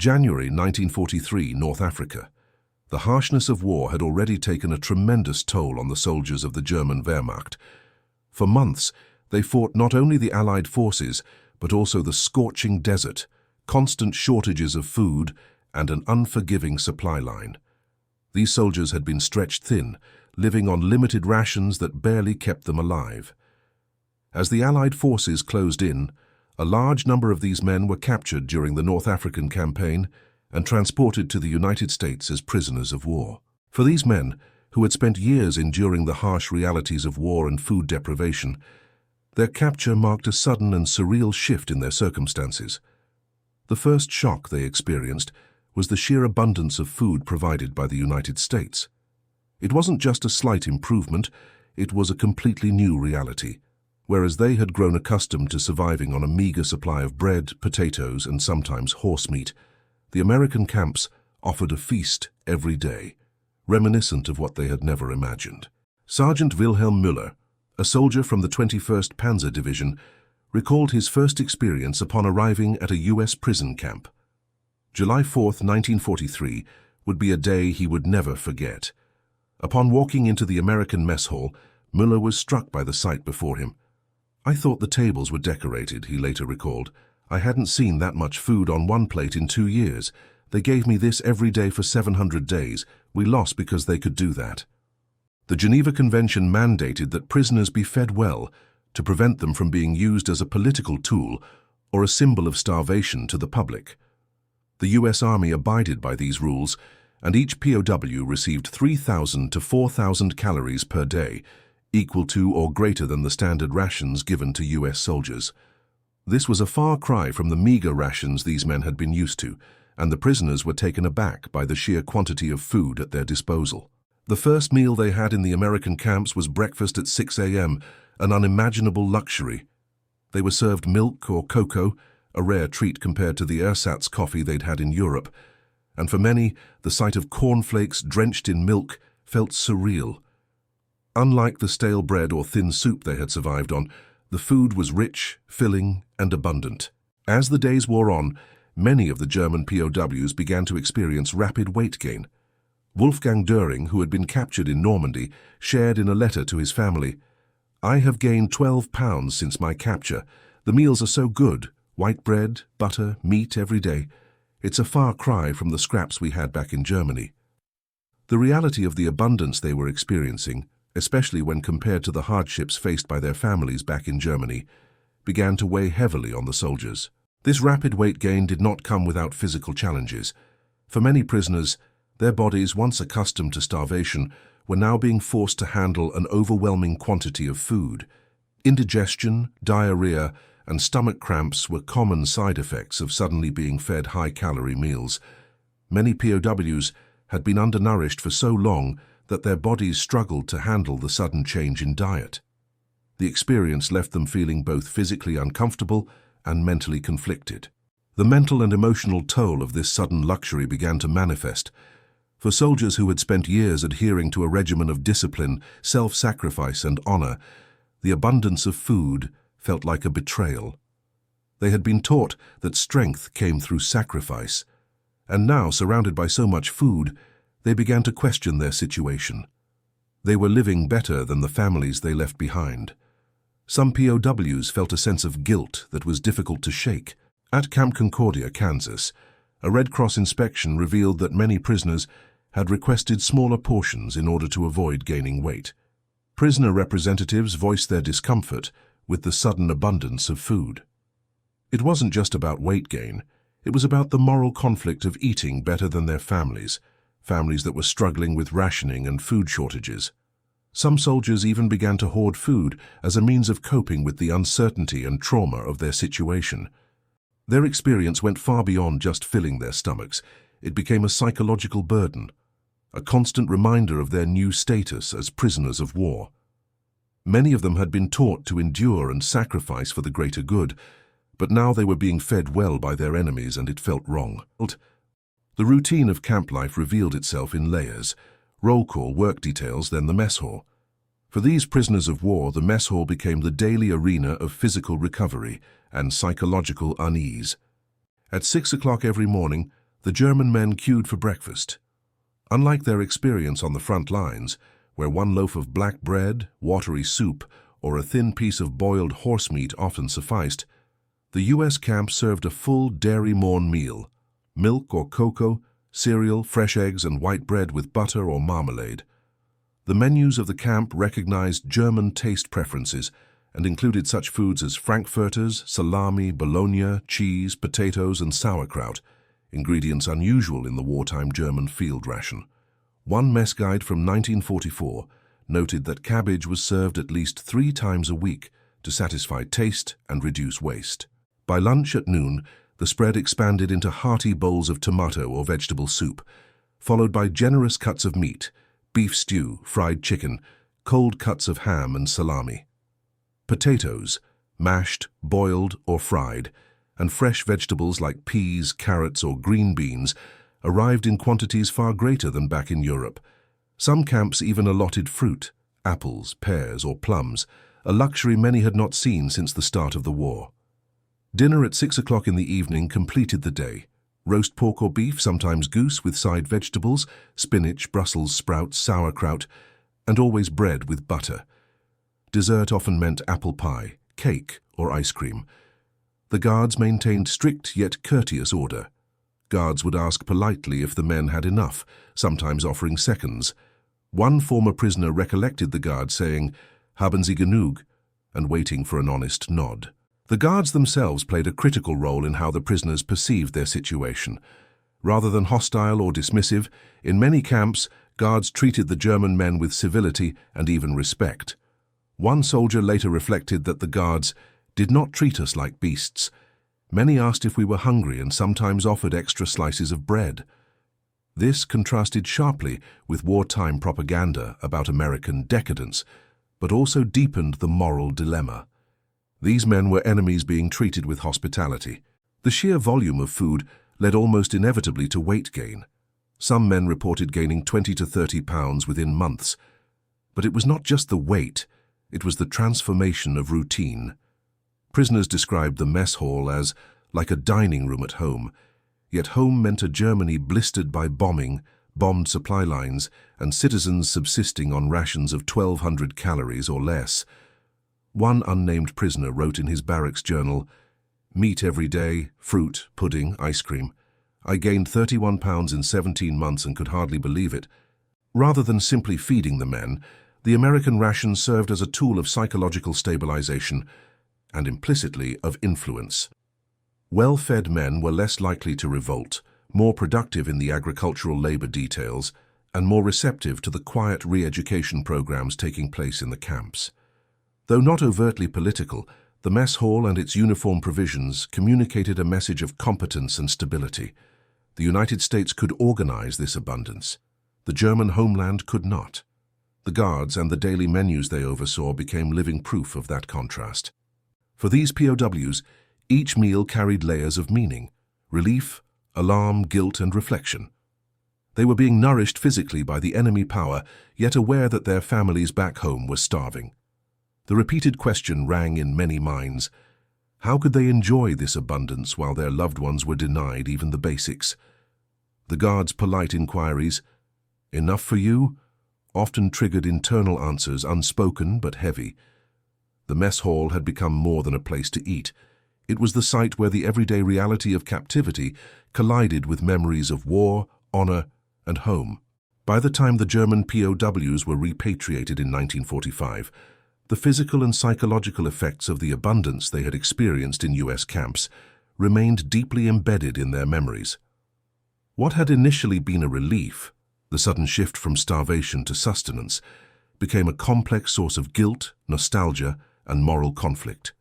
January 1943, North Africa. The harshness of war had already taken a tremendous toll on the soldiers of the German Wehrmacht. For months, they fought not only the Allied forces, but also the scorching desert, constant shortages of food, and an unforgiving supply line. These soldiers had been stretched thin, living on limited rations that barely kept them alive. As the Allied forces closed in, a large number of these men were captured during the North African campaign and transported to the United States as prisoners of war. For these men, who had spent years enduring the harsh realities of war and food deprivation, their capture marked a sudden and surreal shift in their circumstances. The first shock they experienced was the sheer abundance of food provided by the United States. It wasn't just a slight improvement, it was a completely new reality. Whereas they had grown accustomed to surviving on a meager supply of bread, potatoes, and sometimes horse meat, the American camps offered a feast every day, reminiscent of what they had never imagined. Sergeant Wilhelm Müller, a soldier from the 21st Panzer Division, recalled his first experience upon arriving at a U.S. prison camp. July 4, 1943, would be a day he would never forget. Upon walking into the American mess hall, Müller was struck by the sight before him. "I thought the tables were decorated," he later recalled. "I hadn't seen that much food on one plate in 2 years. They gave me this every day for 700 days. We lost because they could do that." The Geneva Convention mandated that prisoners be fed well to prevent them from being used as a political tool or a symbol of starvation to the public. The U.S. Army abided by these rules, and each POW received 3,000 to 4,000 calories per day, equal to or greater than the standard rations given to U.S. soldiers. This was a far cry from the meager rations these men had been used to, and the prisoners were taken aback by the sheer quantity of food at their disposal. The first meal they had in the American camps was breakfast at 6 a.m., an unimaginable luxury. They were served milk or cocoa, a rare treat compared to the ersatz coffee they'd had in Europe, and for many, the sight of cornflakes drenched in milk felt surreal. Unlike the stale bread or thin soup they had survived on, the food was rich, filling, and abundant. As the days wore on, many of the German POWs began to experience rapid weight gain. Wolfgang Döring, who had been captured in Normandy, shared in a letter to his family, "I have gained 12 pounds since my capture. The meals are so good, white bread, butter, meat every day. It's a far cry from the scraps we had back in Germany." The reality of the abundance they were experiencing, especially when compared to the hardships faced by their families back in Germany, began to weigh heavily on the soldiers. This rapid weight gain did not come without physical challenges. For many prisoners, their bodies, once accustomed to starvation, were now being forced to handle an overwhelming quantity of food. Indigestion, diarrhea, and stomach cramps were common side effects of suddenly being fed high-calorie meals. Many POWs had been undernourished for so long that their bodies struggled to handle the sudden change in diet. The experience left them feeling both physically uncomfortable and mentally conflicted. The mental and emotional toll of this sudden luxury began to manifest. For soldiers who had spent years adhering to a regimen of discipline, self-sacrifice, and honor, the abundance of food felt like a betrayal. They had been taught that strength came through sacrifice, and now, surrounded by so much food, they began to question their situation. They were living better than the families they left behind. Some POWs felt a sense of guilt that was difficult to shake. At Camp Concordia, Kansas, a Red Cross inspection revealed that many prisoners had requested smaller portions in order to avoid gaining weight. Prisoner representatives voiced their discomfort with the sudden abundance of food. It wasn't just about weight gain, it was about the moral conflict of eating better than their families that were struggling with rationing and food shortages. Some soldiers even began to hoard food as a means of coping with the uncertainty and trauma of their situation. Their experience went far beyond just filling their stomachs. It became a psychological burden, a constant reminder of their new status as prisoners of war. Many of them had been taught to endure and sacrifice for the greater good, but now they were being fed well by their enemies, and it felt wrong. The routine of camp life revealed itself in layers: roll call, work details, then the mess hall. For these prisoners of war, the mess hall became the daily arena of physical recovery and psychological unease. At 6 o'clock every morning, The German men queued for breakfast. Unlike their experience on the front lines, where one loaf of black bread, watery soup, or a thin piece of boiled horse meat often sufficed, the U.S. camp served a full dairy-morn meal: milk or cocoa, cereal, fresh eggs, and white bread with butter or marmalade. The menus of the camp recognized German taste preferences and included such foods as frankfurters, salami, bologna, cheese, potatoes, and sauerkraut, ingredients unusual in the wartime German field ration. One mess guide from 1944 noted that cabbage was served at least 3 times a week to satisfy taste and reduce waste. By lunch at noon, the spread expanded into hearty bowls of tomato or vegetable soup, followed by generous cuts of meat, beef stew, fried chicken, cold cuts of ham and salami. Potatoes, mashed, boiled, or fried, and fresh vegetables like peas, carrots, or green beans arrived in quantities far greater than back in Europe. Some camps even allotted fruit, apples, pears, or plums, a luxury many had not seen since the start of the war. Dinner at 6 o'clock in the evening completed the day. Roast pork or beef, sometimes goose, with side vegetables, spinach, Brussels sprouts, sauerkraut, and always bread with butter. Dessert often meant apple pie, cake, or ice cream. The guards maintained strict yet courteous order. Guards would ask politely if the men had enough, sometimes offering seconds. One former prisoner recollected the guard saying, "Haben Sie genug?" and waiting for an honest nod. The guards themselves played a critical role in how the prisoners perceived their situation. Rather than hostile or dismissive, in many camps, guards treated the German men with civility and even respect. One soldier later reflected that the guards did not treat us like beasts. Many asked if we were hungry and sometimes offered extra slices of bread. This contrasted sharply with wartime propaganda about American decadence, but also deepened the moral dilemma. These men were enemies being treated with hospitality. The sheer volume of food led almost inevitably to weight gain. Some men reported gaining 20 to 30 pounds within months. But it was not just the weight, it was the transformation of routine. Prisoners described the mess hall as like a dining room at home, yet home meant a Germany blistered by bombing, bombed supply lines, and citizens subsisting on rations of 1,200 calories or less. One unnamed prisoner wrote in his barracks journal, "Meat every day, fruit, pudding, ice cream. I gained 31 pounds in 17 months and could hardly believe it." Rather than simply feeding the men, the American ration served as a tool of psychological stabilization and implicitly of influence. Well-fed men were less likely to revolt, more productive in the agricultural labor details, and more receptive to the quiet re-education programs taking place in the camps. Though not overtly political, the mess hall and its uniform provisions communicated a message of competence and stability. The United States could organize this abundance. The German homeland could not. The guards and the daily menus they oversaw became living proof of that contrast. For these POWs, each meal carried layers of meaning: relief, alarm, guilt, and reflection. They were being nourished physically by the enemy power, yet aware that their families back home were starving. The repeated question rang in many minds: how could they enjoy this abundance while their loved ones were denied even the basics? The guards' polite inquiries, "Enough for you?" often triggered internal answers, unspoken but heavy. The mess hall had become more than a place to eat. It was the site where the everyday reality of captivity collided with memories of war, honor, and home. By the time the German POWs were repatriated in 1945, the physical and psychological effects of the abundance they had experienced in U.S. camps remained deeply embedded in their memories. What had initially been a relief, the sudden shift from starvation to sustenance, became a complex source of guilt, nostalgia, and moral conflict.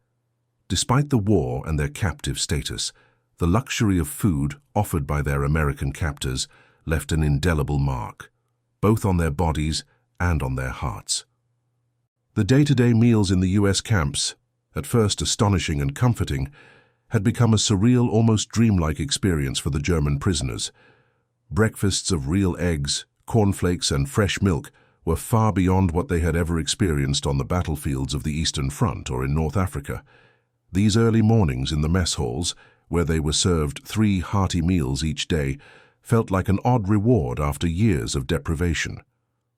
Despite the war and their captive status, the luxury of food offered by their American captors left an indelible mark, both on their bodies and on their hearts. The day-to-day meals in the U.S. camps, at first astonishing and comforting, had become a surreal, almost dreamlike experience for the German prisoners. Breakfasts of real eggs, cornflakes, and fresh milk were far beyond what they had ever experienced on the battlefields of the Eastern Front or in North Africa. These early mornings in the mess halls, where they were served 3 hearty meals each day, felt like an odd reward after years of deprivation.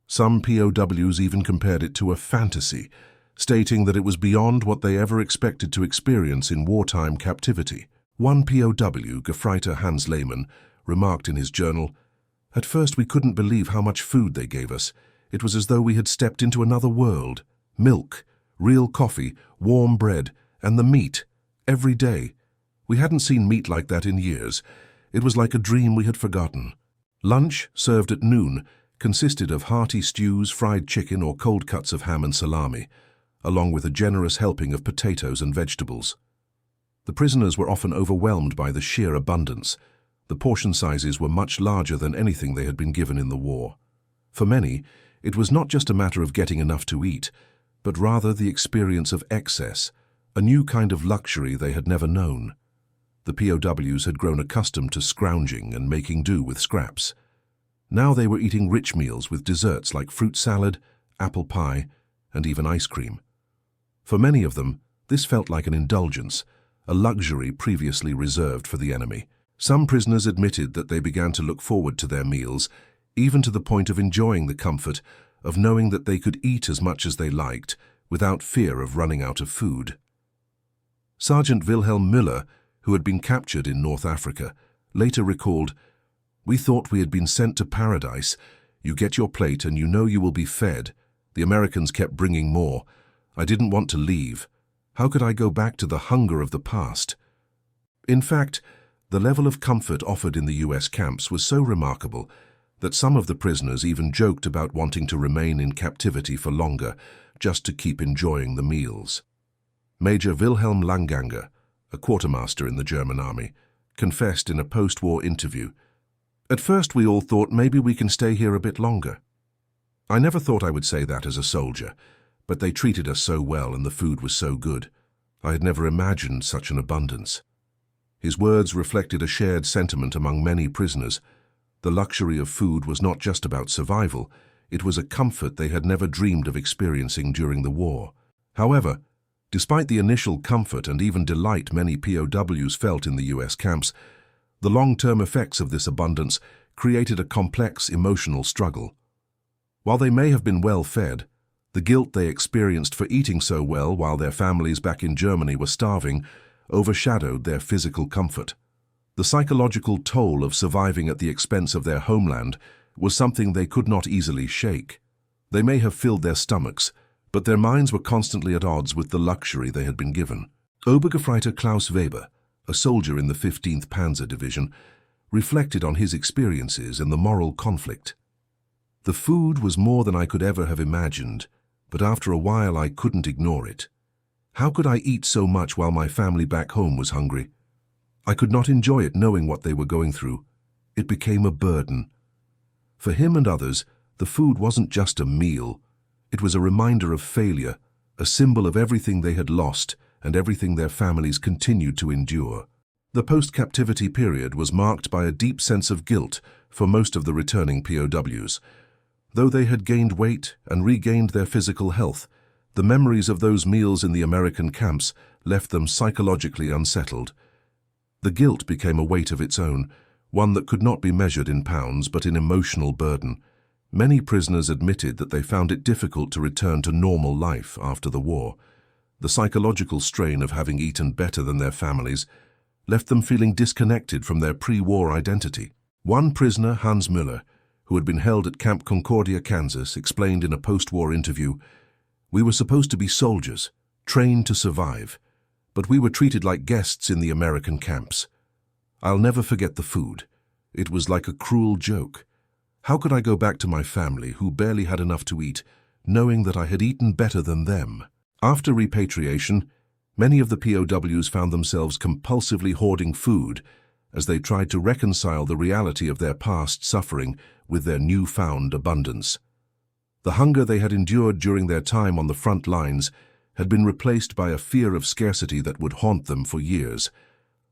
Some POWs even compared it to a fantasy, stating that it was beyond what they ever expected to experience in wartime captivity. One POW, Gefreiter Hans Lehmann, remarked in his journal, "At first we couldn't believe how much food they gave us. It was as though we had stepped into another world. Milk, real coffee, warm bread, and the meat, every day. We hadn't seen meat like that in years. It was like a dream we had forgotten." Lunch, served at noon, consisted of hearty stews, fried chicken or cold cuts of ham and salami, along with a generous helping of potatoes and vegetables. The prisoners were often overwhelmed by the sheer abundance. The portion sizes were much larger than anything they had been given in the war. For many, it was not just a matter of getting enough to eat, but rather the experience of excess, a new kind of luxury they had never known. The POWs had grown accustomed to scrounging and making do with scraps. Now they were eating rich meals with desserts like fruit salad, apple pie, and even ice cream. For many of them, this felt like an indulgence, a luxury previously reserved for the enemy. Some prisoners admitted that they began to look forward to their meals, even to the point of enjoying the comfort of knowing that they could eat as much as they liked without fear of running out of food. Sergeant Wilhelm Müller, who had been captured in North Africa, later recalled, "We thought we had been sent to paradise. You get your plate and you know you will be fed. The Americans kept bringing more. I didn't want to leave. How could I go back to the hunger of the past?" In fact, the level of comfort offered in the US camps was so remarkable that some of the prisoners even joked about wanting to remain in captivity for longer, just to keep enjoying the meals. Major Wilhelm Langanger, a quartermaster in the German army, confessed in a post-war interview, "At first we all thought maybe we can stay here a bit longer. I never thought I would say that as a soldier, but they treated us so well and the food was so good. I had never imagined such an abundance." His words reflected a shared sentiment among many prisoners. The luxury of food was not just about survival, it was a comfort they had never dreamed of experiencing during the war. However, despite the initial comfort and even delight many POWs felt in the US camps, the long-term effects of this abundance created a complex emotional struggle. While they may have been well fed, the guilt they experienced for eating so well while their families back in Germany were starving overshadowed their physical comfort. The psychological toll of surviving at the expense of their homeland was something they could not easily shake. They may have filled their stomachs, but their minds were constantly at odds with the luxury they had been given. Obergefreiter Klaus Weber, a soldier in the 15th Panzer Division, reflected on his experiences and the moral conflict. "The food was more than I could ever have imagined, but after a while I couldn't ignore it. How could I eat so much while my family back home was hungry? I could not enjoy it knowing what they were going through. It became a burden." For him and others, the food wasn't just a meal. It was a reminder of failure, a symbol of everything they had lost and everything their families continued to endure. The post-captivity period was marked by a deep sense of guilt for most of the returning POWs. Though they had gained weight and regained their physical health, the memories of those meals in the American camps left them psychologically unsettled. The guilt became a weight of its own, one that could not be measured in pounds but in emotional burden. Many prisoners admitted that they found it difficult to return to normal life after the war. The psychological strain of having eaten better than their families left them feeling disconnected from their pre-war identity. One prisoner, Hans Müller, who had been held at Camp Concordia, Kansas, explained in a post-war interview, "We were supposed to be soldiers, trained to survive, but we were treated like guests in the American camps. I'll never forget the food. It was like a cruel joke. How could I go back to my family, who barely had enough to eat, knowing that I had eaten better than them?" After repatriation, many of the POWs found themselves compulsively hoarding food as they tried to reconcile the reality of their past suffering with their newfound abundance. The hunger they had endured during their time on the front lines had been replaced by a fear of scarcity that would haunt them for years.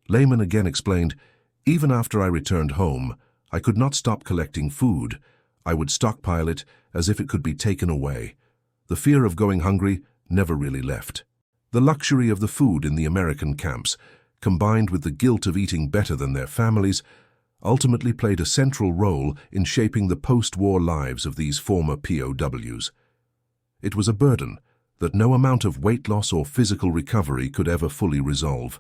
Lehmann again explained, "Even after I returned home, I could not stop collecting food. I would stockpile it as if it could be taken away. The fear of going hungry never really left." The luxury of the food in the American camps combined with the guilt of eating better than their families, ultimately played a central role in shaping the post-war lives of these former POWs. It was a burden that no amount of weight loss or physical recovery could ever fully resolve.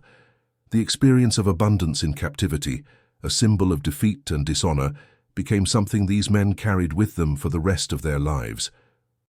The experience of abundance in captivity, a symbol of defeat and dishonor, became something these men carried with them for the rest of their lives.